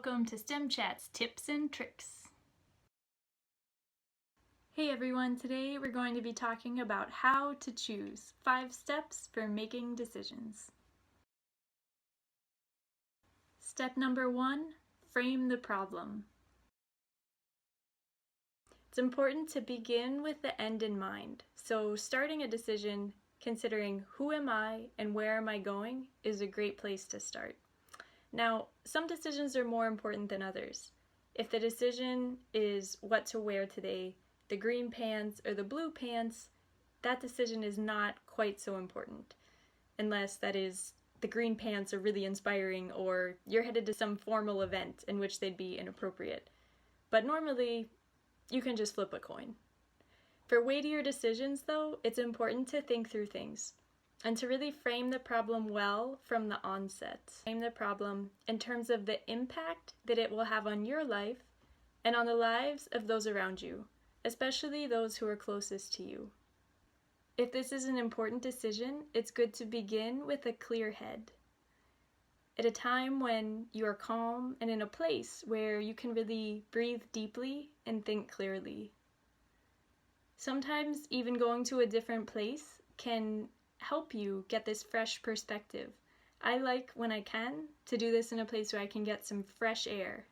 welcome to STEM Chats Tips and Tricks. Hey everyone, today we're going to be talking about how to choose 5 steps for making decisions. Step number 1, frame the problem. It's important to begin with the end in mind, so starting a decision considering who am I and where am I going is a great place to start. Now, some decisions are more important than others. If the decision is what to wear today, the green pants or the blue pants, that decision is not quite so important. Unless, that is, the green pants are really inspiring or you're headed to some formal event in which they'd be inappropriate. But normally, you can just flip a coin. For weightier decisions, though, it's important to think through things and to really frame the problem well from the onset. Frame the problem in terms of the impact that it will have on your life and on the lives of those around you, especially those who are closest to you. If this is an important decision, it's good to begin with a clear head. At a time when you are calm and in a place where you can really breathe deeply and think clearly. Sometimes even going to a different place can help you get this fresh perspective. I like, when I can, to do this in a place where I can get some fresh air.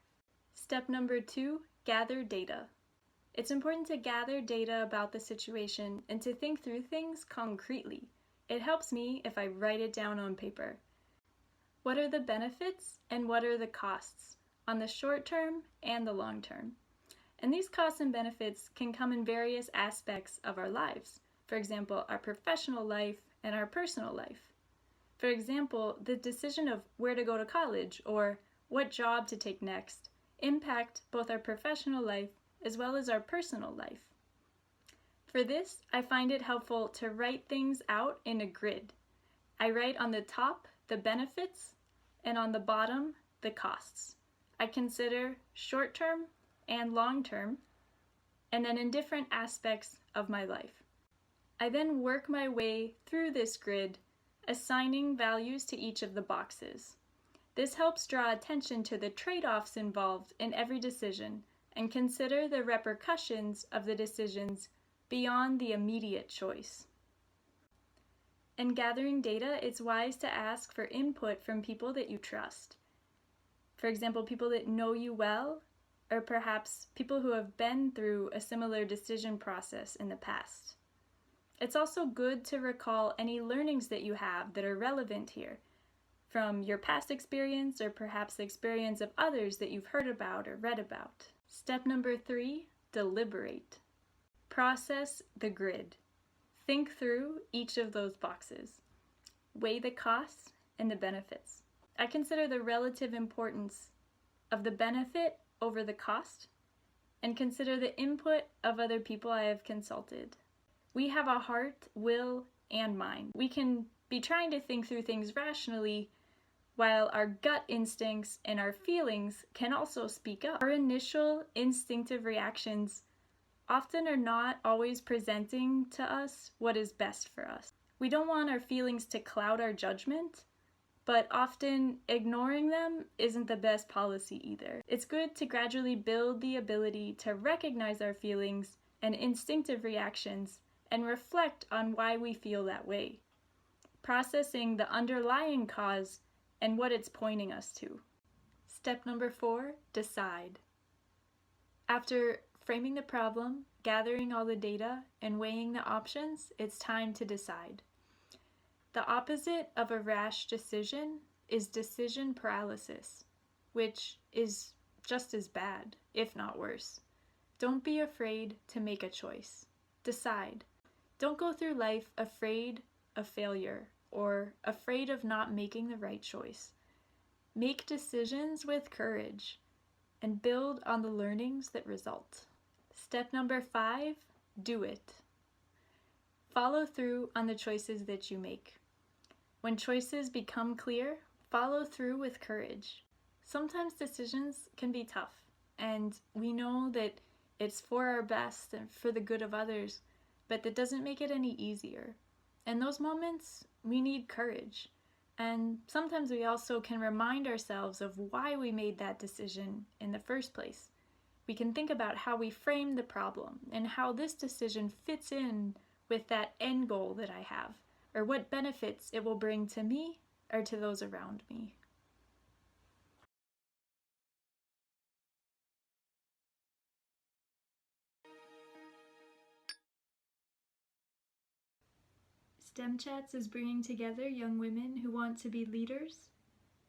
Step number 2, gather data. It's important to gather data about the situation and to think through things concretely. It helps me if I write it down on paper. What are the benefits and what are the costs on the short term and the long term? And these costs and benefits can come in various aspects of our lives. For example, our professional life and our personal life. For example, the decision of where to go to college or what job to take next impact both our professional life as well as our personal life. For this, I find it helpful to write things out in a grid. I write on the top the benefits and on the bottom the costs. I consider short-term and long-term, and then in different aspects of my life. I then work my way through this grid, assigning values to each of the boxes. This helps draw attention to the trade-offs involved in every decision and consider the repercussions of the decisions beyond the immediate choice. In gathering data, it's wise to ask for input from people that you trust. For example, people that know you well, or perhaps people who have been through a similar decision process in the past. It's also good to recall any learnings that you have that are relevant here, from your past experience or perhaps the experience of others that you've heard about or read about. Step number 3, deliberate. Process the grid. Think through each of those boxes. Weigh the costs and the benefits. I consider the relative importance of the benefit over the cost and consider the input of other people I have consulted. We have a heart, will, and mind. We can be trying to think through things rationally, while our gut instincts and our feelings can also speak up. Our initial instinctive reactions often are not always presenting to us what is best for us. We don't want our feelings to cloud our judgment, but often ignoring them isn't the best policy either. It's good to gradually build the ability to recognize our feelings and instinctive reactions and reflect on why we feel that way, processing the underlying cause and what it's pointing us to. Step number 4, decide. After framing the problem, gathering all the data, and weighing the options, it's time to decide. The opposite of a rash decision is decision paralysis, which is just as bad, if not worse. Don't be afraid to make a choice. Decide. Don't go through life afraid of failure or afraid of not making the right choice. Make decisions with courage and build on the learnings that result. Step number 5, do it. Follow through on the choices that you make. When choices become clear, follow through with courage. Sometimes decisions can be tough, and we know that it's for our best and for the good of others, but that doesn't make it any easier. In those moments, we need courage. And sometimes we also can remind ourselves of why we made that decision in the first place. We can think about how we framed the problem and how this decision fits in with that end goal that I have, or what benefits it will bring to me or to those around me. STEMxX is bringing together young women who want to be leaders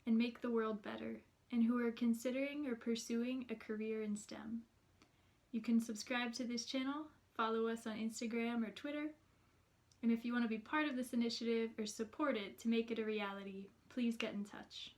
and make the world better, and who are considering or pursuing a career in STEM. You can subscribe to this channel, follow us on Instagram or Twitter, and if you want to be part of this initiative or support it to make it a reality, please get in touch.